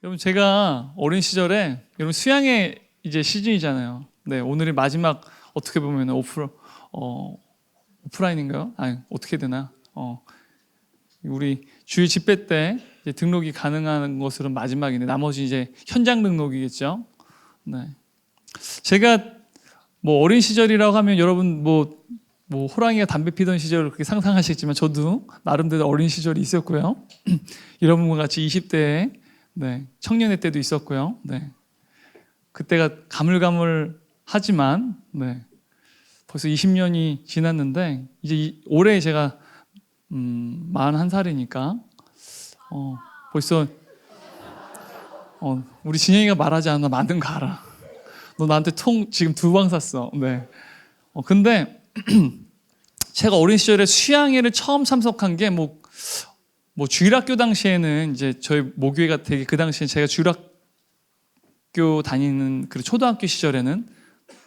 여러분 제가 어린 시절에 여러분 수양의 이제 시즌이잖아요. 네, 오늘이 마지막 어떻게 보면 오프라인인가요? 아니 어떻게 되나? 우리 주일 집회 때 이제 등록이 가능한 것으로 마지막인데 나머지 이제 현장 등록이겠죠. 네, 제가 뭐 어린 시절이라고 하면 여러분 뭐 호랑이가 담배 피던 시절을 그렇게 상상하시겠지만 저도 나름대로 어린 시절이 있었고요. 여러분과 같이 20대에 네, 청년의 때도 있었고요. 네, 그때가 가물가물하지만 네, 벌써 20년이 지났는데 이제 올해 제가 41살이니까 벌써 우리 진영이가 말하지 않아 맞는 거 알아. 너 나한테 지금 2방 샀어. 네. 근데 제가 어린 시절에 수양회를 처음 참석한 게 뭐 주일학교 당시에는 이제 저희 모교회가 되게 그 당시에 제가 주일학교 다니는 그 초등학교 시절에는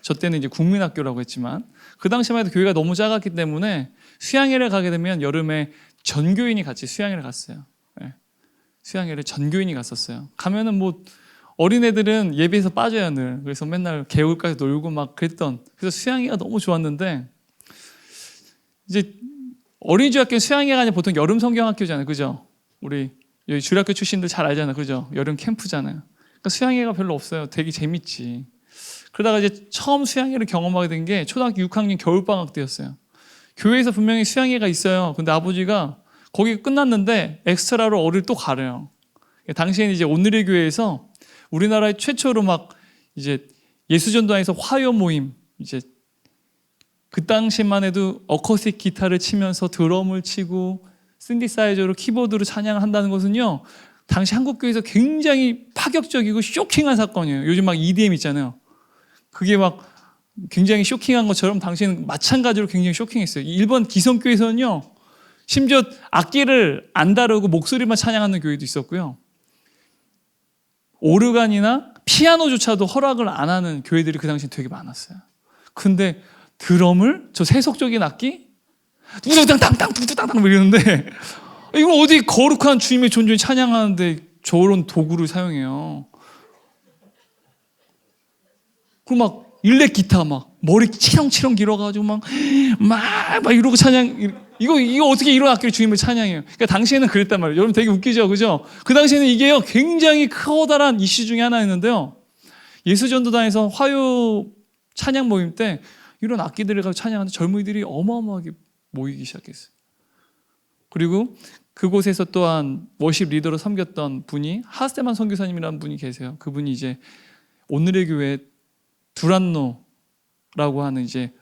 저 때는 이제 국민학교라고 했지만 그 당시만 해도 교회가 너무 작았기 때문에 수양회를 가게 되면 여름에 전교인이 같이 수양회를 갔어요. 네. 수양회를 전교인이 갔었어요. 가면은 뭐 어린애들은 예배에서 빠져요 늘. 그래서 맨날 개울가에 놀고 막 그랬던. 그래서 수양회가 너무 좋았는데 이제 어린이집 학교 수양회가 아니라 보통 여름 성경학교잖아요, 그죠? 우리 여기 주일학교 출신들 잘 알잖아요, 그죠? 여름 캠프잖아요. 그러니까 수양회가 별로 없어요. 되게 재밌지. 그러다가 이제 처음 수양회를 경험하게 된 게 초등학교 6학년 겨울방학 때였어요. 교회에서 분명히 수양회가 있어요. 근데 아버지가 거기 끝났는데 엑스트라로 어릴 또 가래요. 당시에는 이제 온누리 교회에서 우리나라의 최초로 막 이제 예수전도단에서 화요 모임 이제 그 당시만 해도 어쿠스틱 기타를 치면서 드럼을 치고 신디사이저로 키보드로 찬양을 한다는 것은요 당시 한국교회에서 굉장히 파격적이고 쇼킹한 사건이에요. 요즘 막 EDM 있잖아요. 그게 막 굉장히 쇼킹한 것처럼 당시에는 마찬가지로 굉장히 쇼킹했어요. 일본 기성교회에서는요 심지어 악기를 안 다루고 목소리만 찬양하는 교회도 있었고요. 오르간이나 피아노조차도 허락을 안 하는 교회들이 그 당시에 되게 많았어요. 근데 드럼을 저 세속적인 악기 두두당당당 두두당당 이러는데 이거 어디 거룩한 주님의 존재를 찬양하는데 저런 도구를 사용해요. 그리고 막 일렉 기타 막 머리 치렁치렁 길어가지고 막 이러고 찬양 이거 어떻게 이런 악기를 주님을 찬양해요? 그러니까 당시에는 그랬단 말이에요. 여러분 되게 웃기죠, 그죠? 그 당시에는 이게요 굉장히 커다란 이슈 중에 하나였는데요. 예수전도단에서 화요 찬양 모임 때 이런 악기들을 가지고 찬양하는데 젊은이들이 어마어마하게 모이기 시작했어요. 그리고 그곳에서 또한 워십 리더로 섬겼던 분이 하스테만 선교사님이라는 분이 계세요. 그분이 이제 오늘의 교회 두란노라고 하는 이제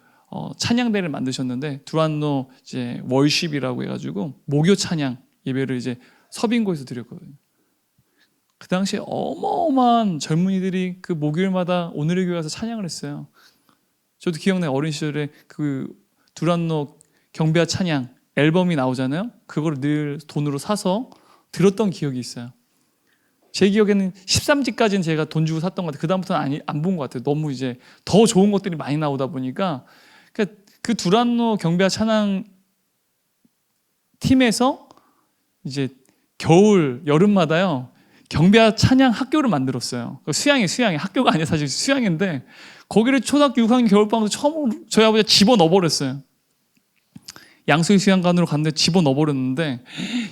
찬양대를 만드셨는데 두란노 이제 월십이라고 해가지고 목요 찬양 예배를 이제 서빙고에서 드렸거든요. 그 당시에 어마어마한 젊은이들이 그 목요일마다 오늘의 교회 가서 찬양을 했어요. 저도 기억나요. 어린 시절에 그 두란노 경배와 찬양 앨범이 나오잖아요. 그걸 늘 돈으로 사서 들었던 기억이 있어요. 제 기억에는 13집까지는 제가 돈 주고 샀던 것 같아요. 그 다음부터는 안 본 것 같아요. 너무 이제 더 좋은 것들이 많이 나오다 보니까 그 두란노 경배와 찬양 팀에서 이제 여름마다요 경배와 찬양 학교를 만들었어요. 수양회 학교가 아니라 사실 수양회인데 거기를 초등학교 6학년 겨울방학도 처음으로 저희 아버지가 집어넣어버렸어요. 양수희 수양관으로 갔는데 집어넣어버렸는데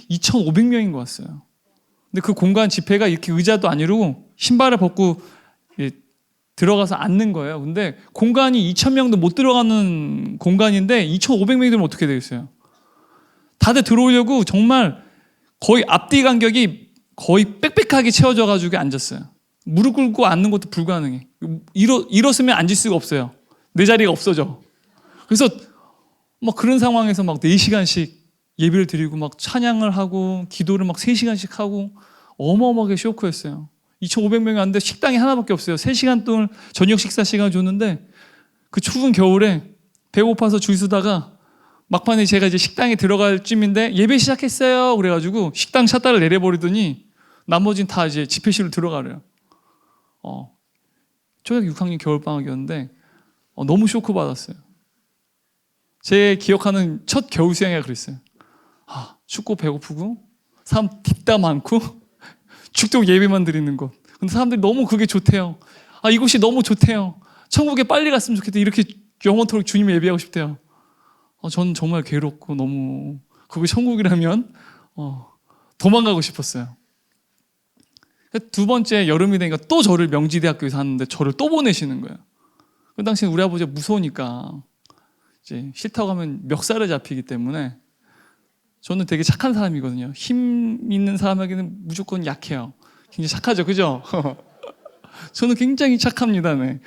2,500명인 것 같아요. 근데 그 공간 집회가 이렇게 의자도 안 이루고 신발을 벗고 들어가서 앉는 거예요. 근데 공간이 2,000명도 못 들어가는 공간인데 2,500명이 되면 어떻게 되겠어요? 다들 들어오려고 정말 거의 앞뒤 간격이 거의 빽빽하게 채워져가지고 앉았어요. 무릎 꿇고 앉는 것도 불가능해. 일었으면 앉을 수가 없어요. 내 자리가 없어져. 그래서 막 그런 상황에서 막 4시간씩 예배를 드리고 막 찬양을 하고 기도를 막 3시간씩 하고 어마어마하게 쇼크였어요. 2,500명이 왔는데 식당이 하나밖에 없어요. 3시간 동안 저녁 식사 시간을 줬는데 그 추운 겨울에 배고파서 줄 서다가 막판에 제가 이제 식당에 들어갈 쯤인데 예배 시작했어요. 그래가지고 식당 샷다를 내려버리더니 나머지는 다 이제 집회실로 들어가래요. 초등학교 6학년 겨울방학이었는데 너무 쇼크 받았어요. 제 기억하는 첫 겨울 수양회가 그랬어요. 춥고 배고프고 사람 뒷담 많고 죽도록 예배만 드리는 곳. 근데 사람들이 너무 그게 좋대요. 아, 이곳이 너무 좋대요. 천국에 빨리 갔으면 좋겠다. 이렇게 영원토록 주님을 예배하고 싶대요. 저는 정말 괴롭고 너무 그게 천국이라면 도망가고 싶었어요. 두 번째 여름이 되니까 또 저를 명지대학교에서 하는데 저를 또 보내시는 거예요. 그 당시에 우리 아버지가 무서우니까 이제 싫다고 하면 멱살에 잡히기 때문에 저는 되게 착한 사람이거든요. 힘 있는 사람에게는 무조건 약해요. 굉장히 착하죠, 그죠? 저는 굉장히 착합니다. 네.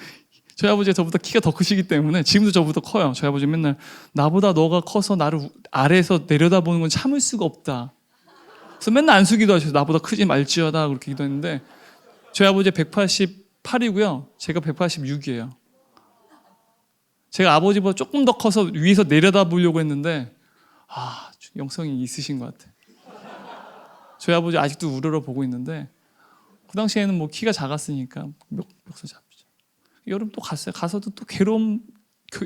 저희 아버지가 저보다 키가 더 크시기 때문에 지금도 저보다 커요. 저희 아버지 맨날 나보다 너가 커서 나를 아래에서 내려다보는 건 참을 수가 없다. 그래서 맨날 안수기도 하셔서 나보다 크지 말지어다 그렇게 기도했는데 저희 아버지 188이고요. 제가 186이에요. 제가 아버지보다 조금 더 커서 위에서 내려다보려고 했는데 영성이 있으신 것 같아요. 저희 아버지 아직도 우러러 보고 있는데 그 당시에는 뭐 키가 작았으니까 멱살 잡히죠. 여름 또 갔어요. 가서도 또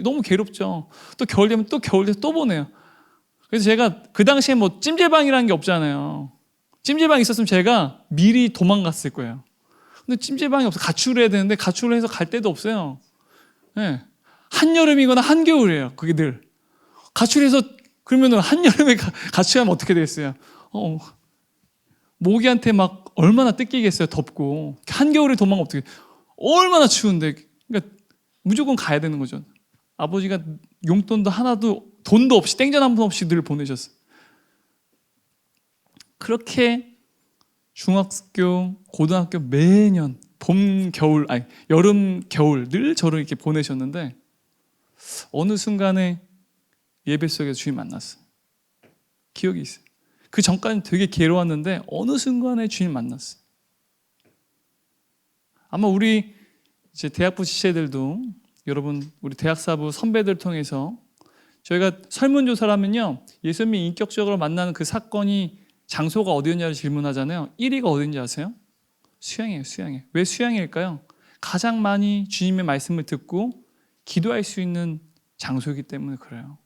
너무 괴롭죠. 또 겨울 되면 또 겨울 돼서 또 보내요. 그래서 제가 그 당시에 뭐 찜질방이라는 게 없잖아요. 찜질방 있었으면 제가 미리 도망갔을 거예요. 근데 찜질방이 없어. 가출을 해야 되는데 가출을 해서 갈 데도 없어요. 네. 한여름이거나 한겨울이에요. 그게 늘. 가출해서 그러면은 한여름에 가출하면 어떻게 되겠어요? 모기한테 막 얼마나 뜯기겠어요. 덥고. 한겨울에 도망가 어떻게 얼마나 추운데. 그러니까 무조건 가야 되는 거죠. 아버지가 용돈도 하나도 돈도 없이 땡전 한 푼 없이 늘 보내셨어요. 그렇게 중학교, 고등학교 매년 봄, 겨울, 여름, 겨울 늘 저를 이렇게 보내셨는데 어느 순간에 예배 속에서 주님 만났어요. 기억이 있어요. 그 전까지는 되게 괴로웠는데 어느 순간에 주님 만났어요. 아마 우리 이제 대학부 지체들도 여러분 우리 대학사부 선배들 통해서 저희가 설문조사를 하면요 예수님이 인격적으로 만나는 그 사건이 장소가 어디였냐를 질문하잖아요. 1위가 어딘지 아세요? 수양이에요. 수양이에요. 왜 수양일까요? 가장 많이 주님의 말씀을 듣고 기도할 수 있는 장소이기 때문에 그래요.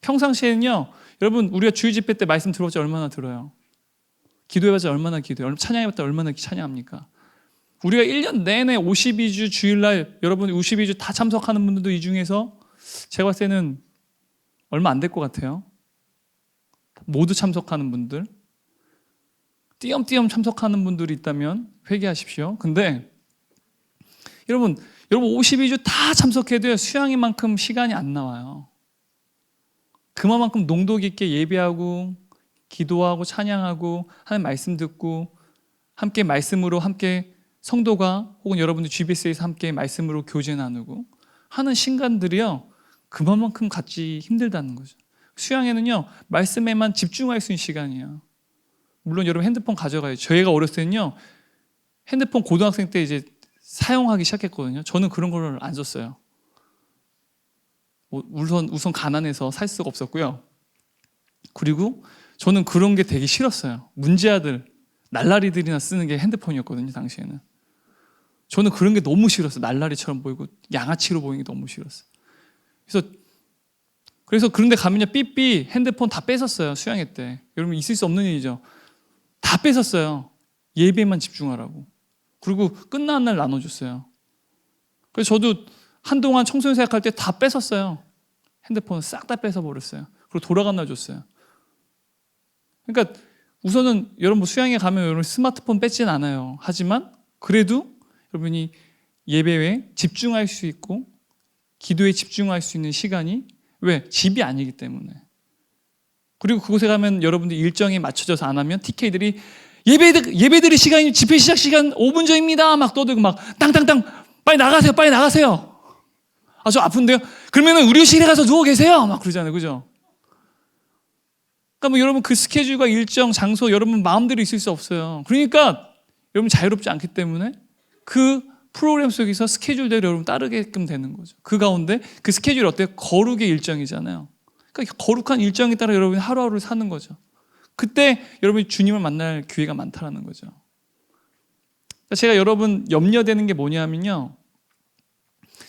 평상시에는요 여러분 우리가 주일 집회 때 말씀 들어봤자 얼마나 들어요? 기도해봤자 얼마나 기도해요? 찬양해봤자 얼마나 찬양합니까? 우리가 1년 내내 52주 주일날 여러분 52주 다 참석하는 분들도 이 중에서 제가 봤을 때는 얼마 안 될 것 같아요. 모두 참석하는 분들 띄엄띄엄 참석하는 분들이 있다면 회개하십시오. 근데 여러분 52주 다 참석해도요 수양인 만큼 시간이 안 나와요. 그만큼 농도 깊게 예배하고 기도하고 찬양하고 하는 말씀 듣고 함께 말씀으로 함께 성도가 혹은 여러분들 GBS에서 함께 말씀으로 교제 나누고 하는 시간들이요 그만큼 같이 힘들다는 거죠. 수양에는요 말씀에만 집중할 수 있는 시간이에요. 물론 여러분 핸드폰 가져가요. 저희가 어렸을 때는요 핸드폰 고등학생 때 이제 사용하기 시작했거든요. 저는 그런 걸 안 썼어요. 우선 가난해서 살 수가 없었고요. 그리고 저는 그런 게 되게 싫었어요. 문제아들, 날라리들이나 쓰는 게 핸드폰이었거든요. 당시에는. 저는 그런 게 너무 싫었어요. 날라리처럼 보이고 양아치로 보이는 게 너무 싫었어요. 그래서 그런 데 가면요 삐삐 핸드폰 다 뺏었어요. 수양회 때. 여러분 있을 수 없는 일이죠. 다 뺏었어요. 예배만 집중하라고. 그리고 끝나는 날 나눠줬어요. 그래서 저도 한동안 청소년 생활할 때 다 뺏었어요. 핸드폰 싹 다 뺏어버렸어요. 그리고 돌아간 날 줬어요. 그러니까 우선은 여러분 수양회 가면 여러분 스마트폰 뺏진 않아요. 하지만 그래도 여러분이 예배에 집중할 수 있고 기도에 집중할 수 있는 시간이 왜? 집이 아니기 때문에. 그리고 그곳에 가면 여러분들 일정에 맞춰져서 안 하면 TK들이 예배드릴 시간이 집회 시작 시간 5분 전입니다. 막 떠들고 막 땅땅땅 빨리 나가세요. 빨리 나가세요. 저 아픈데요? 그러면은 의료실에 가서 누워 계세요. 막 그러잖아요. 그죠? 그러니까 뭐 여러분 그 스케줄과 일정, 장소 여러분 마음대로 있을 수 없어요. 그러니까 여러분 자유롭지 않기 때문에 그 프로그램 속에서 스케줄대로 여러분 따르게끔 되는 거죠. 그 가운데 그 스케줄이 어때요? 거룩의 일정이잖아요. 그러니까 거룩한 일정에 따라 여러분이 하루하루를 사는 거죠. 그때 여러분이 주님을 만날 기회가 많다는 거죠. 그러니까 제가 여러분 염려되는 게 뭐냐면요.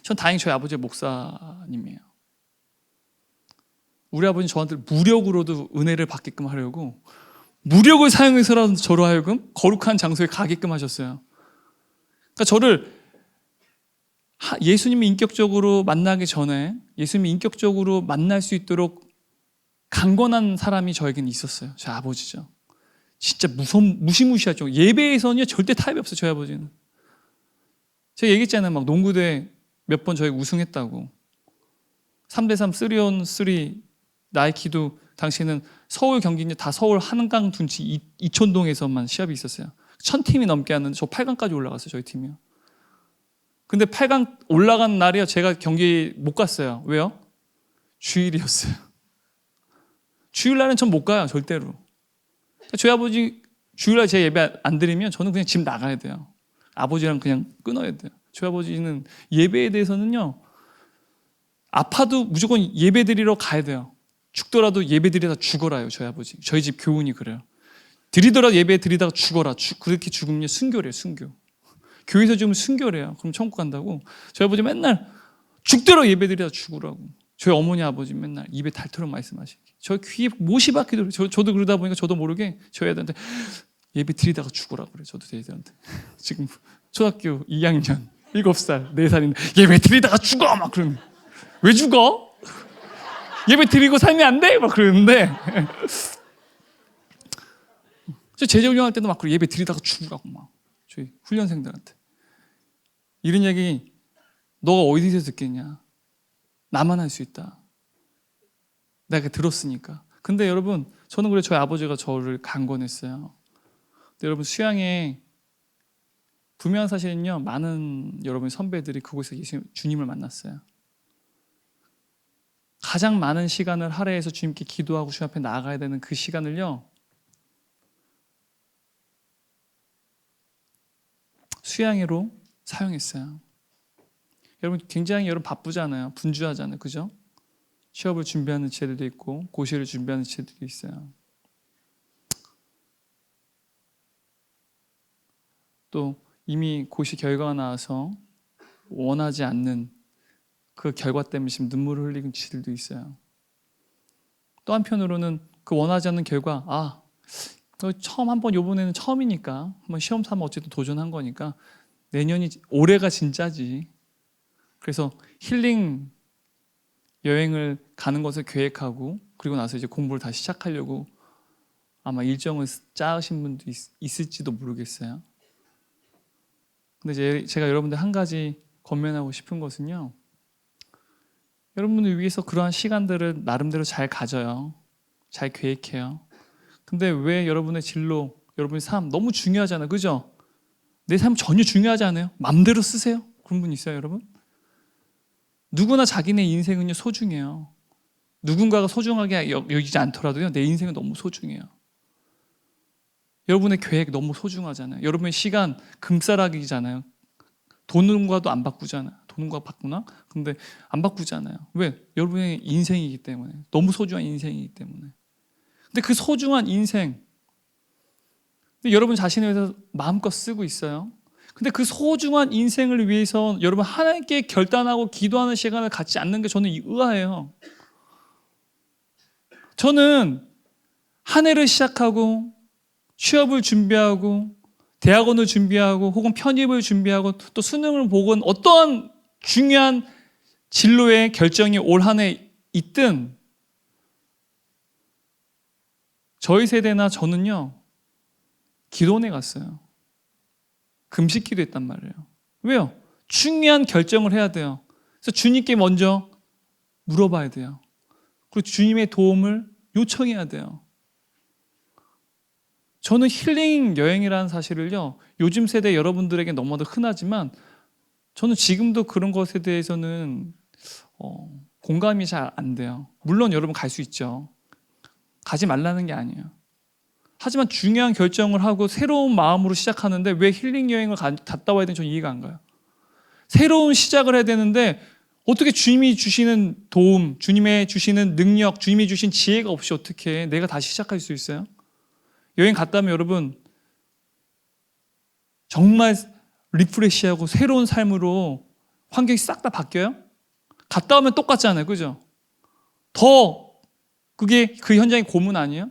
전 다행히 저희 아버지가 목사님이에요. 우리 아버지는 저한테 무력으로도 은혜를 받게끔 하려고 무력을 사용해서라도 저로 하여금 거룩한 장소에 가게끔 하셨어요. 그러니까 저를 예수님이 인격적으로 만나기 전에 예수님이 인격적으로 만날 수 있도록 강건한 사람이 저에게는 있었어요. 저희 아버지죠. 진짜 무시무시하죠. 예배에서는요 절대 타협이 없어요. 저희 아버지는. 제가 얘기했잖아요. 막 농구대 몇 번 저희 우승했다고. 3대3 3on3 나이키도 당시에는 서울 경기는 다 서울 한강 둔치 이촌동에서만 시합이 있었어요. 1000팀이 넘게 하는데 저 8강까지 올라갔어요. 저희 팀이요. 근데 8강 올라간 날이요 제가 경기 못 갔어요. 왜요? 주일이었어요. 주일날은 전 못 가요. 절대로. 저희 아버지 주일날 제 예배 안 드리면 저는 그냥 집 나가야 돼요. 아버지랑 그냥 끊어야 돼요. 저희 아버지는 예배에 대해서는요 아파도 무조건 예배 드리러 가야 돼요. 죽더라도 예배 드리다 죽어라요. 저희 아버지. 저희 집 교훈이 그래요. 드리더라도 예배 드리다가 죽어라. 그렇게 죽으면 순교래요. 순교. 교회에서 죽으면 순교래요. 그럼 천국 간다고. 저희 아버지 맨날 죽더라도 예배 드리다 죽으라고. 저희 어머니 아버지 맨날 입에 닳도록 말씀하시기. 저 귀에 못이 박히도록. 저도 그러다 보니까 저도 모르게 저희 애들한테 예배 드리다가 죽으라고 그래요. 저도 애들한테. 지금 초등학교 2학년 7살 4살인데 예배 드리다가 죽어 막 그러면 왜 죽어? 예배 드리고 살면 안 돼? 막 그러는데 저 제자훈련할 때도 막 예배 드리다가 죽으라고 막 저희 훈련생들한테 이런 얘기 너가 어디서 듣겠냐? 나만 할 수 있다. 내가 들었으니까. 근데 여러분 저는 그래 저희 아버지가 저를 강권했어요. 근데 여러분 수양에 분명한 사실은요 많은 여러분 선배들이 그곳에서 주님을 만났어요. 가장 많은 시간을 할애해서 주님께 기도하고 주님 앞에 나아가야 되는 그 시간을요 수양회로 사용했어요. 여러분 굉장히 여러분 바쁘잖아요. 분주하잖아요. 그죠? 취업을 준비하는 지체들도 있고 고시를 준비하는 지체들도 있어요. 또 이미 고시 결과가 나와서 원하지 않는 그 결과 때문에 지금 눈물을 흘리는 지체들도 있어요. 또 한편으로는 그 원하지 않는 결과 처음 한번 요번에는 처음이니까 한번 시험 삼아 어쨌든 도전한 거니까 내년이 올해가 진짜지. 그래서 힐링 여행을 가는 것을 계획하고 그리고 나서 이제 공부를 다시 시작하려고 아마 일정을 짜으신 분도 있을지도 모르겠어요. 근데 이제 제가 여러분들 한 가지 권면하고 싶은 것은요. 여러분을 위해서 그러한 시간들을 나름대로 잘 가져요. 잘 계획해요. 근데 왜 여러분의 진로, 여러분의 삶 너무 중요하잖아요. 그죠? 내 삶 전혀 중요하지 않아요? 맘대로 쓰세요. 그런 분 있어요, 여러분? 누구나 자기네 인생은요 소중해요. 누군가가 소중하게 여기지 않더라도요 내 인생은 너무 소중해요. 여러분의 계획 너무 소중하잖아요. 여러분의 시간 금싸라기잖아요. 돈과도 안 바꾸잖아요. 돈과 바꾸나? 근데 안 바꾸잖아요. 왜? 여러분의 인생이기 때문에. 너무 소중한 인생이기 때문에. 근데 그 소중한 인생 근데 여러분 자신을 위해서 마음껏 쓰고 있어요. 근데 그 소중한 인생을 위해서 여러분 하나님께 결단하고 기도하는 시간을 갖지 않는 게 저는 의아해요. 저는 한 해를 시작하고 취업을 준비하고 대학원을 준비하고 혹은 편입을 준비하고 또 수능을 보건 어떠한 중요한 진로의 결정이 올 한 해 있든 저희 세대나 저는요 기도원에 갔어요. 금식 기도했단 말이에요. 왜요? 중요한 결정을 해야 돼요. 그래서 주님께 먼저 물어봐야 돼요. 그리고 주님의 도움을 요청해야 돼요. 저는 힐링 여행이라는 사실을요 요즘 세대 여러분들에게 너무나도 흔하지만 저는 지금도 그런 것에 대해서는 공감이 잘 안 돼요. 물론 여러분 갈 수 있죠. 가지 말라는 게 아니에요. 하지만 중요한 결정을 하고 새로운 마음으로 시작하는데 왜 힐링 여행을 갔다 와야 되는지 저는 이해가 안 가요. 새로운 시작을 해야 되는데 어떻게 주님이 주시는 도움, 주님의 주시는 능력, 주님이 주신 지혜가 없이 어떻게 내가 다시 시작할 수 있어요? 여행 갔다 오면 여러분 정말 리프레시하고 새로운 삶으로 환경이 싹 다 바뀌어요? 갔다 오면 똑같잖아요. 그죠? 더 그게 그 현장의 고문 아니에요?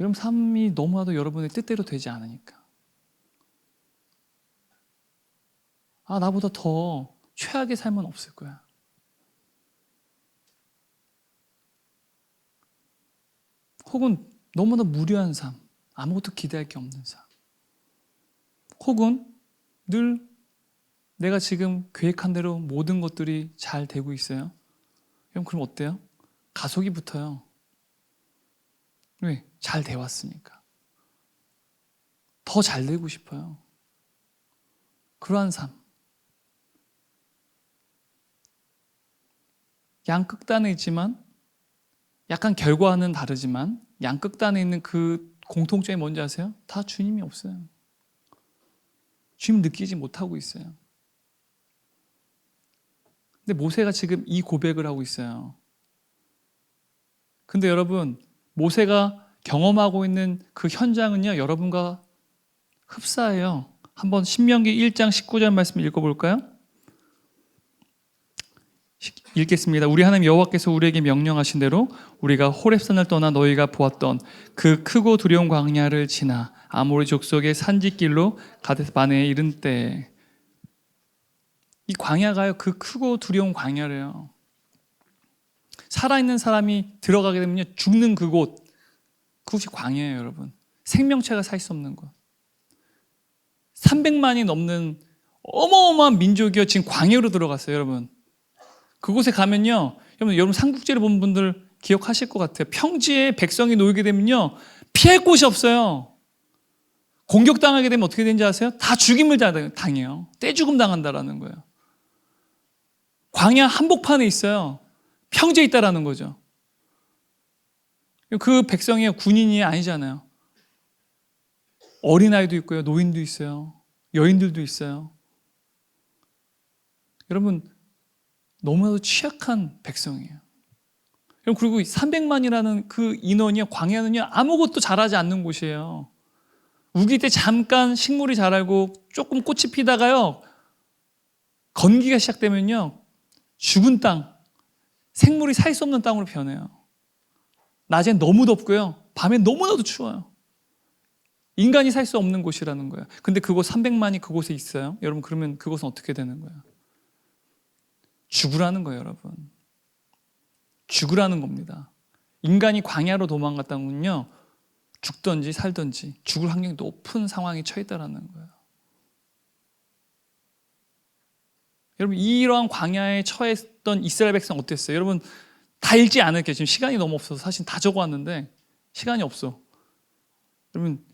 여러분 삶이 너무나도 여러분의 뜻대로 되지 않으니까. 나보다 더 최악의 삶은 없을 거야. 혹은 너무나 무료한 삶, 아무것도 기대할 게 없는 삶. 혹은 늘 내가 지금 계획한 대로 모든 것들이 잘 되고 있어요. 그럼 어때요? 가속이 붙어요. 왜? 잘 돼 왔으니까. 더 잘 되고 싶어요. 그러한 삶. 양극단에 있지만 약간 결과는 다르지만 양극단에 있는 그 공통점이 뭔지 아세요? 다 주님이 없어요. 주님 느끼지 못하고 있어요. 근데 모세가 지금 이 고백을 하고 있어요. 근데 여러분, 모세가 경험하고 있는 그 현장은요, 여러분과 흡사해요. 한번 신명기 1장 19절 말씀 읽어볼까요? 읽겠습니다. 우리 하나님 여호와께서 우리에게 명령하신 대로 우리가 호렙산을 떠나 너희가 보았던 그 크고 두려운 광야를 지나 아모리 족속의 산지길로 가데스 바네에 이른 때, 이 광야가요, 그 크고 두려운 광야래요. 살아있는 사람이 들어가게 되면요, 죽는 그곳, 그곳이 광야예요, 여러분. 생명체가 살 수 없는 곳. 300만이 넘는 어마어마한 민족이요, 지금 광야로 들어갔어요, 여러분. 그곳에 가면요, 여러분 삼국지를 본 분들 기억하실 것 같아요. 평지에 백성이 놓이게 되면요, 피할 곳이 없어요. 공격당하게 되면 어떻게 되는지 아세요? 다 죽임을 당해요. 떼죽음 당한다라는 거예요. 광야 한복판에 있어요. 평지에 있다라는 거죠. 그 백성이 군인이 아니잖아요. 어린아이도 있고요, 노인도 있어요, 여인들도 있어요. 여러분, 너무나도 취약한 백성이에요. 그리고 300만이라는 그 인원이, 광야는요, 아무것도 자라지 않는 곳이에요. 우기 때 잠깐 식물이 자라고 조금 꽃이 피다가요, 건기가 시작되면요, 죽은 땅, 생물이 살 수 없는 땅으로 변해요. 낮엔 너무 덥고요, 밤엔 너무나도 추워요. 인간이 살 수 없는 곳이라는 거예요. 근데 그곳 300만이 그곳에 있어요. 여러분, 그러면 그곳은 어떻게 되는 거예요? 죽으라는 거예요, 여러분. 죽으라는 겁니다. 인간이 광야로 도망갔다는 건요, 죽든지 살든지 죽을 확률이 높은 상황에 처했다라는 거예요. 여러분, 이러한 광야에 처했던 이스라엘 백성 어땠어요? 여러분, 다 읽지 않을게요. 지금 시간이 너무 없어서 사실 다 적어왔는데 시간이 없어. 여러분,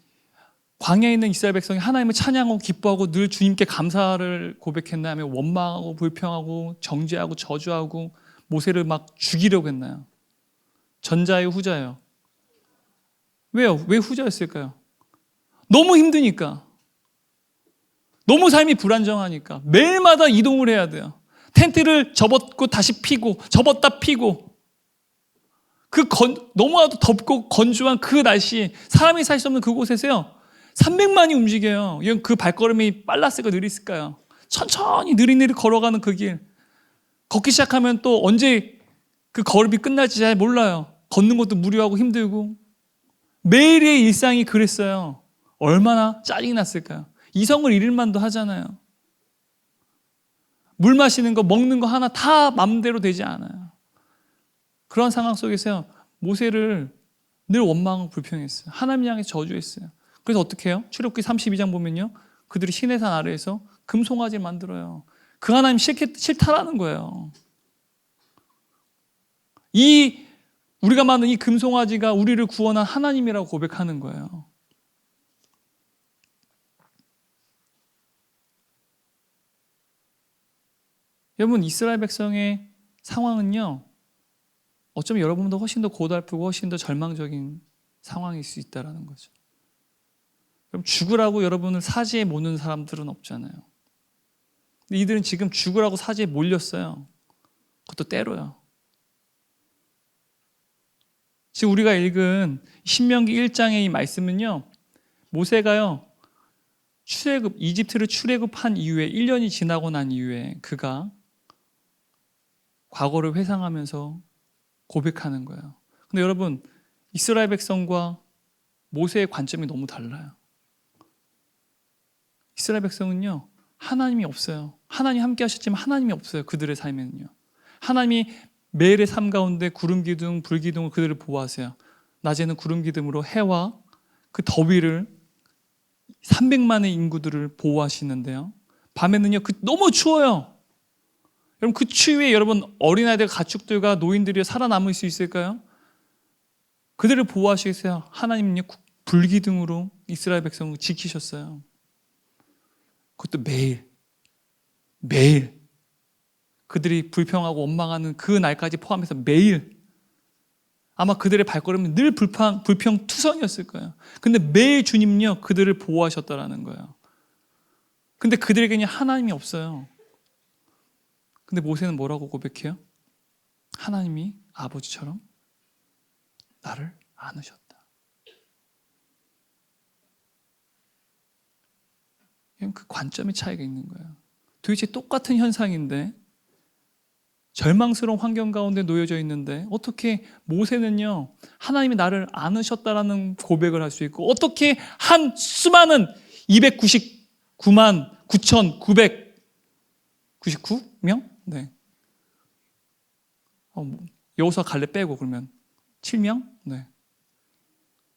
광야에 있는 이스라엘 백성이 하나님을 찬양하고 기뻐하고 늘 주님께 감사를 고백했나 하면 원망하고 불평하고 정죄하고 저주하고 모세를 막 죽이려고 했나요? 전자예요, 후자예요? 왜요? 왜 후자였을까요? 너무 힘드니까. 너무 삶이 불안정하니까. 매일마다 이동을 해야 돼요. 텐트를 접었고 다시 피고 접었다 피고, 너무나도 덥고 건조한 그 날씨에 사람이 살 수 없는 그곳에서요, 300만이 움직여요. 그 발걸음이 빨랐을까 느렸을까요? 천천히 느릿느릿 걸어가는 그 길. 걷기 시작하면 또 언제 그 걸음이 끝날지 잘 몰라요. 걷는 것도 무료하고 힘들고. 매일의 일상이 그랬어요. 얼마나 짜증이 났을까요? 이성을 잃을 만도 하잖아요. 물 마시는 거, 먹는 거 하나 다 마음대로 되지 않아요. 그런 상황 속에서 모세를 늘 원망하고 불평했어요. 하나님 향해 저주했어요. 그래서 어떻게 해요? 출애굽기 32장 보면요, 그들이 시내산 아래에서 금송아지를 만들어요. 그 하나님 싫다라는 거예요. 우리가 만든 이 금송아지가 우리를 구원한 하나님이라고 고백하는 거예요. 여러분, 이스라엘 백성의 상황은요, 어쩌면 여러분보다 훨씬 더 고달프고 훨씬 더 절망적인 상황일 수 있다는 거죠. 그럼 죽으라고 여러분을 사지에 모는 사람들은 없잖아요. 근데 이들은 지금 죽으라고 사지에 몰렸어요. 그것도 때로요. 지금 우리가 읽은 신명기 1장의 이 말씀은요, 모세가요, 이집트를 출애굽한 이후에 1년이 지나고 난 이후에 그가 과거를 회상하면서 고백하는 거예요. 근데 여러분, 이스라엘 백성과 모세의 관점이 너무 달라요. 이스라엘 백성은요, 하나님이 없어요. 하나님 함께 하셨지만 하나님이 없어요. 그들의 삶에는요. 하나님이 매일의 삶 가운데 구름 기둥, 불 기둥으로 그들을 보호하세요. 낮에는 구름 기둥으로 해와 그 더위를 300만의 인구들을 보호하시는데요. 밤에는요, 너무 추워요. 여러분, 그 추위에 여러분 어린아이들, 가축들과 노인들이 살아남을 수 있을까요? 그들을 보호하시겠어요. 하나님은요, 불기둥으로 이스라엘 백성을 지키셨어요. 그것도 매일 그들이 불평하고 원망하는 그 날까지 포함해서 매일. 아마 그들의 발걸음은 늘 불평투성이었을 거예요. 근데 매일 주님은요, 그들을 보호하셨다라는 거예요. 근데 그들에게는 하나님이 없어요. 근데 모세는 뭐라고 고백해요? 하나님이 아버지처럼 나를 안으셨다. 그 관점의 차이가 있는 거예요. 도대체 똑같은 현상인데, 절망스러운 환경 가운데 놓여져 있는데 어떻게 모세는요, 하나님이 나를 안으셨다라는 고백을 할 수 있고, 어떻게 한 수많은 299만 9,999명? 네. 여호수아 갈렙 빼고 그러면 7명? 네.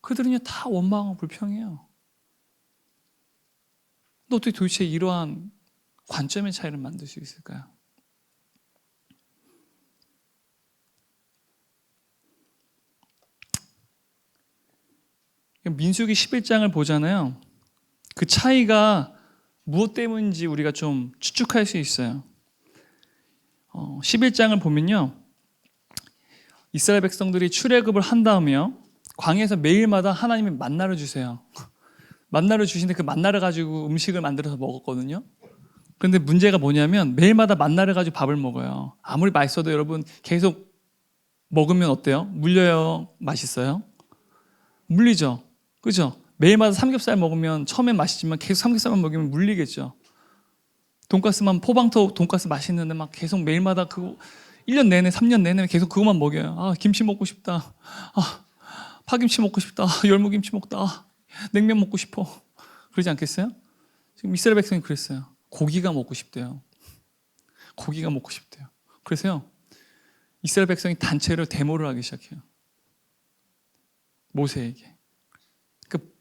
그들은요 다 원망하고 불평해요. 근데 어떻게 도대체 이러한 관점의 차이를 만들 수 있을까요? 민수기 11장을 보잖아요. 그 차이가 무엇 때문인지 우리가 좀 추측할 수 있어요. 11장을 보면요, 이스라엘 백성들이 출애굽을 한 다음에요, 광야에서 매일마다 하나님이 만나를 주세요. 만나를 주시는데 그 만나를 가지고 음식을 만들어서 먹었거든요. 그런데 문제가 뭐냐면 매일마다 만나를 가지고 밥을 먹어요. 아무리 맛있어도 여러분 계속 먹으면 어때요? 물려요? 맛있어요? 물리죠. 그죠? 매일마다 삼겹살 먹으면 처음엔 맛있지만 계속 삼겹살만 먹으면 물리겠죠. 돈가스만, 포방토 돈가스 맛있는데 막 계속 매일마다 그거 1년 내내 3년 내내 계속 그것만 먹여요. 아, 김치 먹고 싶다. 아, 파김치 먹고 싶다. 열무김치 먹다. 아, 냉면 먹고 싶어. 그러지 않겠어요? 지금 이스라엘 백성이 그랬어요. 고기가 먹고 싶대요. 고기가 먹고 싶대요. 그래서요, 이스라엘 백성이 단체로 데모를 하기 시작해요. 모세에게.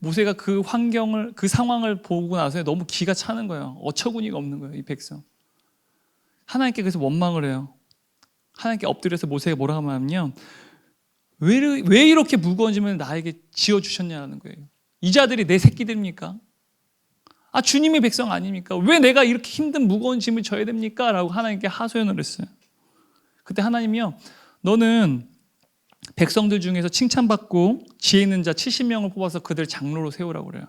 모세가 그 환경을, 그 상황을 보고 나서 너무 기가 차는 거예요. 어처구니가 없는 거예요, 이 백성. 하나님께 그래서 원망을 해요. 하나님께 엎드려서 모세가 뭐라고 하냐면요, 왜 이렇게 무거운 짐을 나에게 지어주셨냐는 거예요. 이 자들이 내 새끼들입니까? 아, 주님의 백성 아닙니까? 왜 내가 이렇게 힘든 무거운 짐을 져야 됩니까? 라고 하나님께 하소연을 했어요. 그때 하나님이요, 너는 백성들 중에서 칭찬받고 지혜 있는 자 70명을 뽑아서 그들 장로로 세우라고 그래요.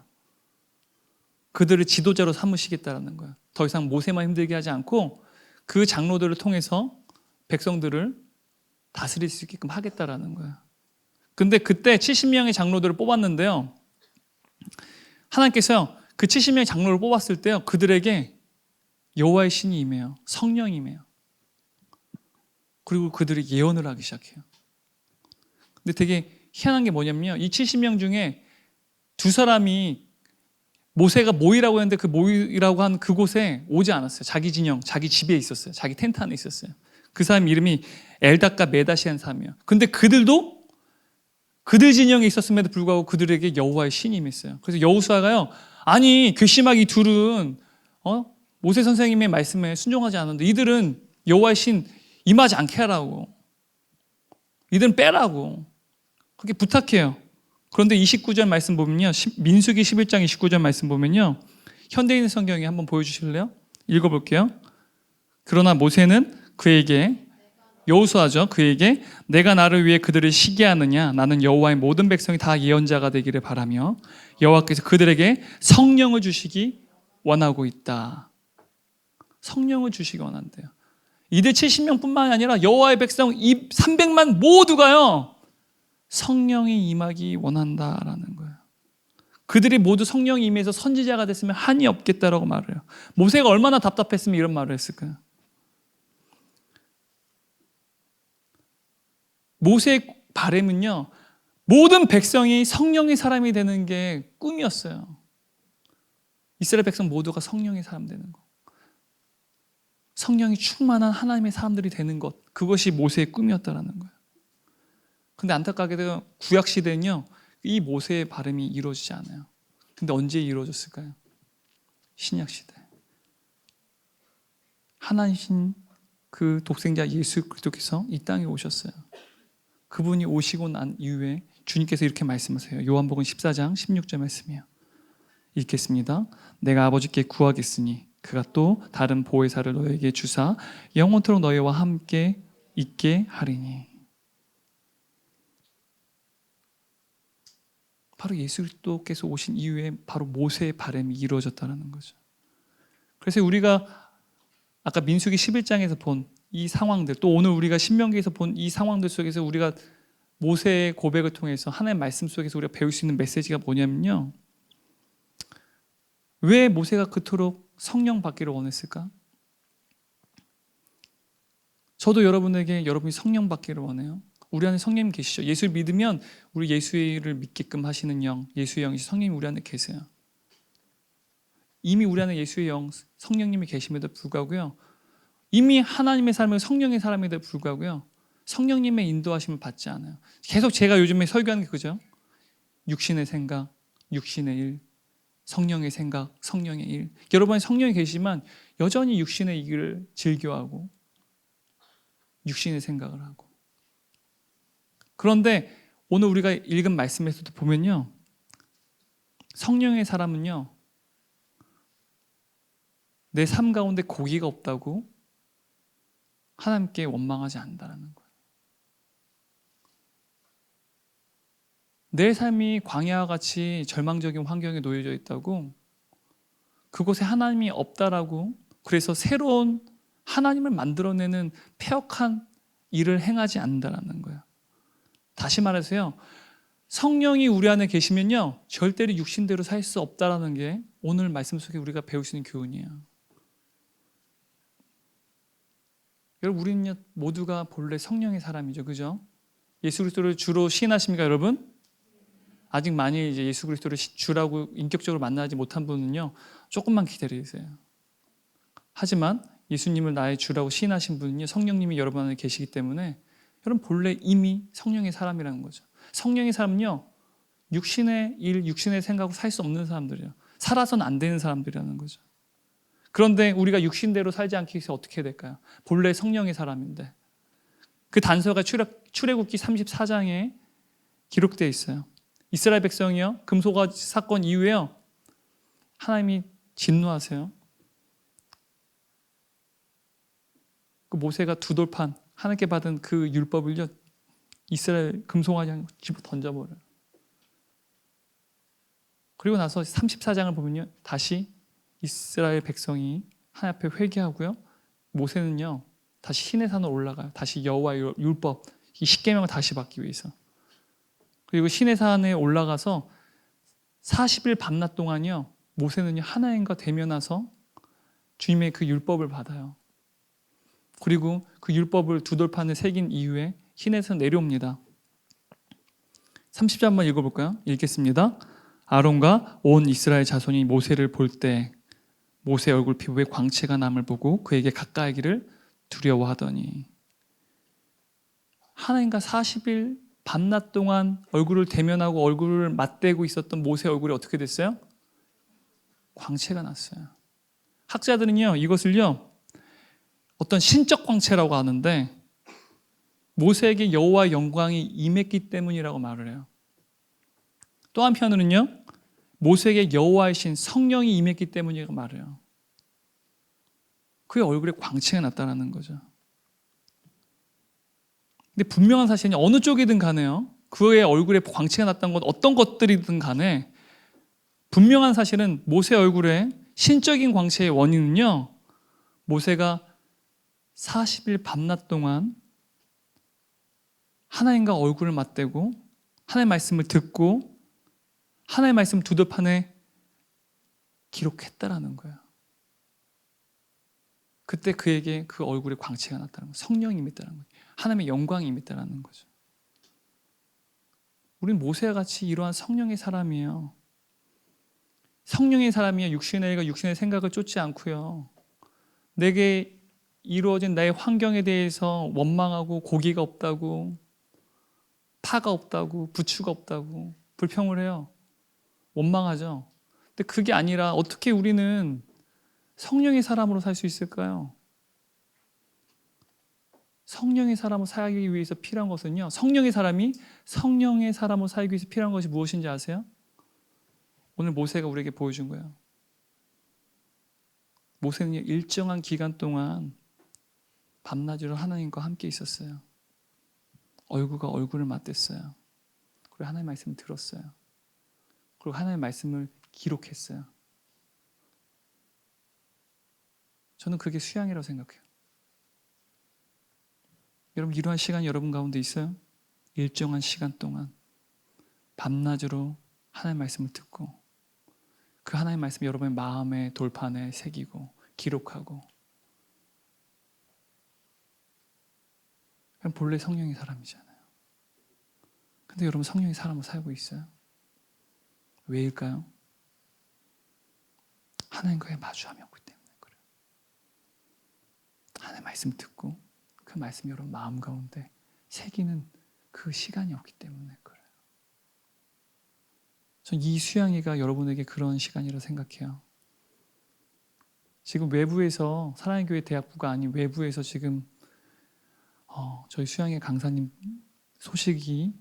그들을 지도자로 삼으시겠다는 거예요. 더 이상 모세만 힘들게 하지 않고 그 장로들을 통해서 백성들을 다스릴 수 있게끔 하겠다라는 거예요. 근데 그때 70명의 장로들을 뽑았는데요, 하나님께서요, 그 70명의 장로를 뽑았을 때요, 그들에게 여호와의 신이 임해요. 성령이 임해요. 그리고 그들이 예언을 하기 시작해요. 근데 되게 희한한 게 뭐냐면요, 이 70명 중에 두 사람이 모세가 모이라고 했는데 그 모이라고 한 그곳에 오지 않았어요. 자기 진영, 자기 집에 있었어요. 자기 텐트 안에 있었어요. 그 사람 이름이 엘닷과 메다시한 사람이에요. 근데 그들도 그들 진영에 있었음에도 불구하고 그들에게 여호와의 신이 임했어요. 그래서 여호수아가요, 아니 괘씸하게 이 둘은 모세 선생님의 말씀에 순종하지 않는데 이들은 여호와의 신 임하지 않게 하라고, 이들은 빼라고 그렇게 부탁해요. 그런데 29절 말씀 보면요, 민수기 11장 29절 말씀 보면요, 현대인 성경에 한번 보여주실래요? 읽어볼게요. 그러나 모세는 그에게, 여호수아죠, 그에게 내가 나를 위해 그들을 시기하느냐, 나는 여호와의 모든 백성이 다 예언자가 되기를 바라며 여호와께서 그들에게 성령을 주시기 원하고 있다. 성령을 주시기 원한대요. 이들 70명뿐만 아니라 여호와의 백성 300만 모두가요, 성령이 임하기 원한다라는 거예요. 그들이 모두 성령이 임해서 선지자가 됐으면 한이 없겠다라고 말을 해요. 모세가 얼마나 답답했으면 이런 말을 했을까요? 모세의 바람은요, 모든 백성이 성령의 사람이 되는 게 꿈이었어요. 이스라엘 백성 모두가 성령의 사람 되는 것, 성령이 충만한 하나님의 사람들이 되는 것, 그것이 모세의 꿈이었다라는 거예요. 근데 안타깝게도 구약 시대는요, 이 모세의 바람이 이루어지지 않아요. 근데 언제 이루어졌을까요? 신약 시대. 하나님 그 독생자 예수 그리스도께서 이 땅에 오셨어요. 그분이 오시고 난 이후에 주님께서 이렇게 말씀하세요. 요한복음 14장 16절 말씀이에요. 읽겠습니다. 내가 아버지께 구하겠으니 그가 또 다른 보혜사를 너에게 주사 영원토록 너희와 함께 있게 하리니. 바로 예수 그리스도께서 오신 이후에 바로 모세의 바람이 이루어졌다는 거죠. 그래서 우리가 아까 민수기 11장에서 본 이 상황들, 또 오늘 우리가 신명기에서 본 이 상황들 속에서 우리가 모세의 고백을 통해서 하나님의 말씀 속에서 우리가 배울 수 있는 메시지가 뭐냐면요, 왜 모세가 그토록 성령 받기를 원했을까? 저도 여러분에게 여러분이 성령 받기를 원해요. 우리 안에 성령님 계시죠? 예수를 믿으면 우리 예수를 믿게끔 하시는 영, 예수의 영이 성령님이 우리 안에 계세요. 이미 우리 안에 예수의 영, 성령님이 계심에도 불구하고요, 이미 하나님의 삶을 성령의 사람에도 불구하고요, 성령님의 인도하심을 받지 않아요. 계속 제가 요즘에 설교하는 게 그죠? 육신의 생각, 육신의 일, 성령의 생각, 성령의 일. 여러분이 성령이 계시지만 여전히 육신의 일을 즐겨하고 육신의 생각을 하고. 그런데 오늘 우리가 읽은 말씀에서도 보면요, 성령의 사람은요, 내 삶 가운데 고기가 없다고 하나님께 원망하지 않는다는 거예요. 내 삶이 광야와 같이 절망적인 환경에 놓여져 있다고, 그곳에 하나님이 없다라고, 그래서 새로운 하나님을 만들어내는 패역한 일을 행하지 않는다는 거예요. 다시 말해서요, 성령이 우리 안에 계시면요, 절대로 육신대로 살 수 없다라는 게 오늘 말씀 속에 우리가 배울 수 있는 교훈이에요. 여러분, 우리는 모두가 본래 성령의 사람이죠, 그죠? 예수 그리스도를 주로 시인하십니까, 여러분? 아직 많이 이제 예수 그리스도를 주라고 인격적으로 만나지 못한 분은요, 조금만 기다리세요. 하지만 예수님을 나의 주라고 시인하신 분은요, 성령님이 여러분 안에 계시기 때문에 여러분 본래 이미 성령의 사람이라는 거죠. 성령의 사람은요, 육신의 일, 육신의 생각으로 살 수 없는 사람들이에요. 살아서는 안 되는 사람들이라는 거죠. 그런데 우리가 육신대로 살지 않기 위해서 어떻게 해야 될까요? 본래 성령의 사람인데, 그 단서가 출애굽기 34장에 기록되어 있어요. 이스라엘 백성이요, 금송아지 사건 이후에요, 하나님이 진노하세요. 그 모세가 두 돌판 하나님께 받은 그 율법을요, 이스라엘 금송아지 집어 던져버려요. 그리고 나서 34장을 보면요, 다시 이스라엘 백성이 하나님 앞에 회개하고요, 모세는요 다시 시내산으로 올라가요. 다시 여호와의 율법, 이 십계명을 다시 받기 위해서. 그리고 시내산에 올라가서 40일 밤낮 동안요, 모세는요 하나님과 대면하서 주님의 그 율법을 받아요. 그리고 그 율법을 두 돌판에 새긴 이후에 시내에서 내려옵니다. 30절 한번 읽어볼까요? 읽겠습니다. 아론과 온 이스라엘 자손이 모세를 볼 때 모세 얼굴 피부에 광채가 남을 보고 그에게 가까이기를 두려워하더니. 하나님과 40일 밤낮 동안 얼굴을 대면하고 얼굴을 맞대고 있었던 모세 얼굴이 어떻게 됐어요? 광채가 났어요. 학자들은요, 이것을요 어떤 신적 광채라고 하는데, 모세에게 여호와의 영광이 임했기 때문이라고 말을 해요. 또 한편으로는요, 모세에게 여호와의 신 성령이 임했기 때문이라고 말을 해요. 그의 얼굴에 광채가 났다는 거죠. 근데 분명한 사실은 어느 쪽이든 간에요, 그의 얼굴에 광채가 났다는 건 어떤 것들이든 간에 분명한 사실은 모세 얼굴에 신적인 광채의 원인은요, 모세가 40일 밤낮 동안 하나님과 얼굴을 맞대고 하나님의 말씀을 듣고 하나님의 말씀 두 돌판에 기록했다라는 거예요. 그때 그에게 그 얼굴에 광채가 났다는 거예요. 성령이 임했다는 거예요. 하나님의 영광이 임했다는 거죠. 우린 모세와 같이 이러한 성령의 사람이에요. 성령의 사람이야. 육신의 일과 육신의 생각을 쫓지 않고요. 내게 이루어진 나의 환경에 대해서 원망하고 고기가 없다고, 파가 없다고, 부추가 없다고 불평을 해요. 원망하죠. 근데 그게 아니라 어떻게 우리는 성령의 사람으로 살 수 있을까요? 성령의 사람으로 살기 위해서 필요한 것은요, 성령의 사람으로 살기 위해서 필요한 것이 무엇인지 아세요? 오늘 모세가 우리에게 보여준 거예요. 모세는 일정한 기간 동안 밤낮으로 하나님과 함께 있었어요. 얼굴과 얼굴을 맞댔어요. 그리고 하나님의 말씀을 들었어요. 그리고 하나님의 말씀을 기록했어요. 저는 그게 수양이라고 생각해요. 여러분, 이러한 시간이 여러분 가운데 있어요? 일정한 시간 동안 밤낮으로 하나님의 말씀을 듣고 그 하나님의 말씀을 여러분의 마음의 돌판에 새기고 기록하고. 그럼 본래 성령의 사람이잖아요. 근데 여러분, 성령의 사람으로 살고 있어요? 왜일까요? 하나님과의 마주함이 없기 때문에 그래요. 하나님의 말씀을 듣고 그 말씀이 여러분 마음 가운데 새기는 그 시간이 없기 때문에 그래요. 전 이 수양회가 여러분에게 그런 시간이라고 생각해요. 지금 외부에서, 사랑의 교회 대학부가 아닌 외부에서 지금 저희 수양회 강사님 소식이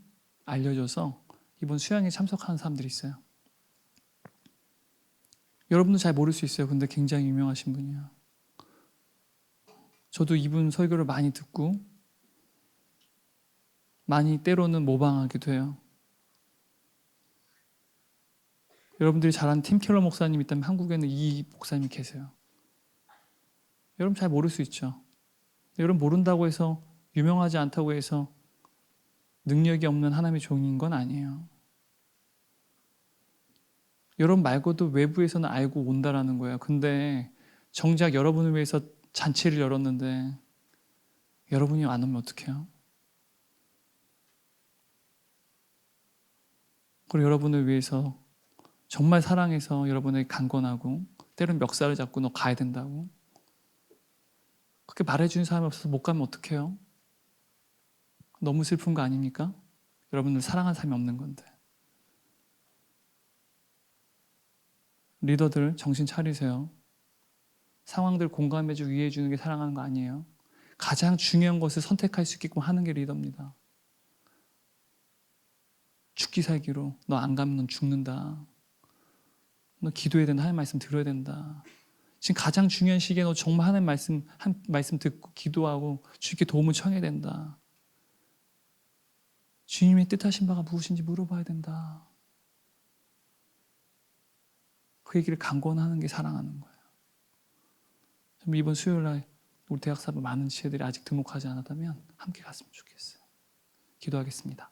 알려져서 이번 수양회에 참석하는 사람들이 있어요. 여러분도 잘 모를 수 있어요. 근데 굉장히 유명하신 분이에요. 저도 이분 설교를 많이 듣고 많이 때로는 모방하기도 해요. 여러분들이 잘 아는 팀 켈러 목사님이 있다면 한국에는 이 목사님이 계세요. 여러분 잘 모를 수 있죠. 여러분 모른다고 해서, 유명하지 않다고 해서 능력이 없는 하나님의 종인 건 아니에요. 여러분 말고도 외부에서는 알고 온다라는 거예요. 근데 정작 여러분을 위해서 잔치를 열었는데 여러분이 안 오면 어떡해요? 그리고 여러분을 위해서 정말 사랑해서 여러분에게 강권하고 때로는 멱살을 잡고 너 가야 된다고 그렇게 말해주는 사람이 없어서 못 가면 어떡해요? 너무 슬픈 거 아닙니까? 여러분을 사랑하는 사람이 없는 건데. 리더들 정신 차리세요. 상황들 공감해주고 이해해주는 게 사랑하는 거 아니에요. 가장 중요한 것을 선택할 수 있게끔 하는 게 리더입니다. 죽기 살기로 너 안 가면 넌 죽는다. 너 기도해야 된다. 하나님 말씀 들어야 된다. 지금 가장 중요한 시기에 너 정말 하나님 말씀 듣고 기도하고 주님께 도움을 청해야 된다. 주님의 뜻하신 바가 무엇인지 물어봐야 된다. 그 얘기를 강권하는 게 사랑하는 거예요. 이번 수요일 날 우리 대학사부 많은 지혜들이 아직 등록하지 않았다면 함께 갔으면 좋겠어요. 기도하겠습니다.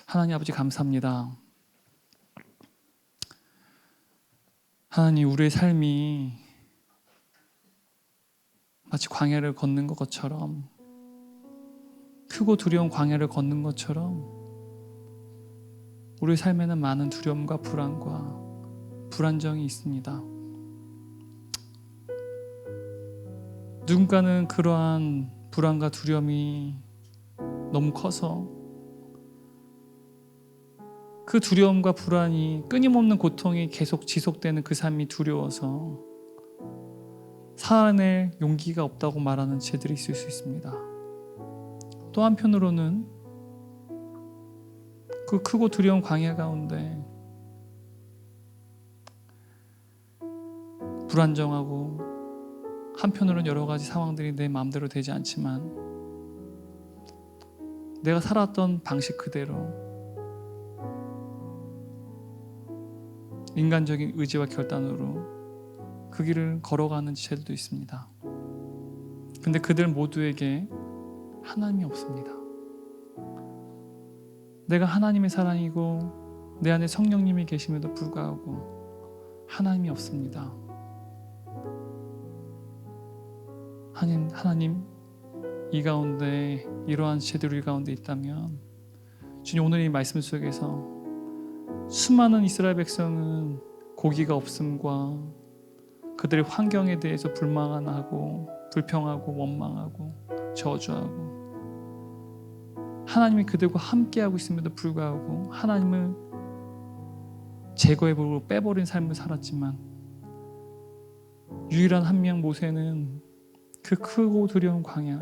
하나님 아버지 감사합니다. 하나님, 우리의 삶이 마치 광야를 걷는 것처럼, 크고 두려운 광야를 걷는 것처럼 우리의 삶에는 많은 두려움과 불안과 불안정이 있습니다. 누군가는 그러한 불안과 두려움이 너무 커서 그 두려움과 불안이, 끊임없는 고통이 계속 지속되는 그 삶이 두려워서 살아낼 용기가 없다고 말하는 죄들이 있을 수 있습니다. 또 한편으로는 그 크고 두려운 광야 가운데 불안정하고, 한편으로는 여러 가지 상황들이 내 마음대로 되지 않지만 내가 살았던 방식 그대로 인간적인 의지와 결단으로 그 길을 걸어가는 지체들도 있습니다. 근데 그들 모두에게 하나님이 없습니다. 내가 하나님의 사랑이고 내 안에 성령님이 계심에도 불구하고 하나님이 없습니다. 하나님, 이 가운데 이러한 지체들이 가운데 있다면 주님, 오늘 이 말씀 속에서 수많은 이스라엘 백성은 고기가 없음과 그들의 환경에 대해서 불만하고 불평하고 원망하고 저주하고, 하나님이 그들과 함께하고 있음에도 불구하고 하나님을 제거해버리고 빼버린 삶을 살았지만, 유일한 한 명 모세는 그 크고 두려운 광야,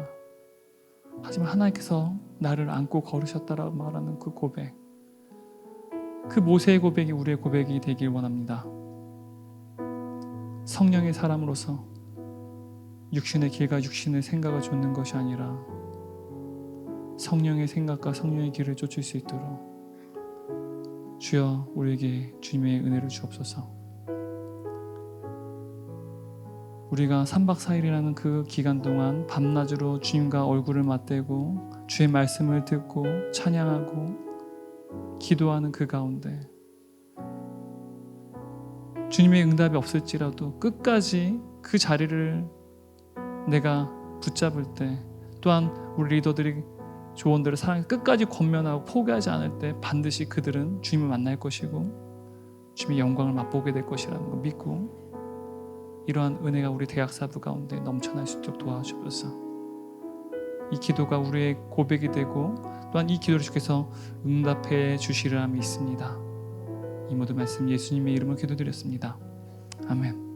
하지만 하나님께서 나를 안고 걸으셨다라고 말하는 그 고백, 그 모세의 고백이 우리의 고백이 되길 원합니다. 성령의 사람으로서 육신의 길과 육신의 생각을 좇는 것이 아니라 성령의 생각과 성령의 길을 쫓을 수 있도록 주여 우리에게 주님의 은혜를 주옵소서. 우리가 3박 4일이라는 그 기간 동안 밤낮으로 주님과 얼굴을 맞대고 주의 말씀을 듣고 찬양하고 기도하는 그 가운데 주님의 응답이 없을지라도 끝까지 그 자리를 내가 붙잡을 때, 또한 우리 리더들이 조언들을 사랑해 끝까지 권면하고 포기하지 않을 때 반드시 그들은 주님을 만날 것이고 주님의 영광을 맛보게 될 것이라는 걸 믿고, 이러한 은혜가 우리 대학사부 가운데 넘쳐날 수 있도록 도와주셔서 이 기도가 우리의 고백이 되고, 또한 이 기도를 주께서 응답해 주시리라 믿습니다. 이 모든 말씀 예수님의 이름으로 기도드렸습니다. 아멘.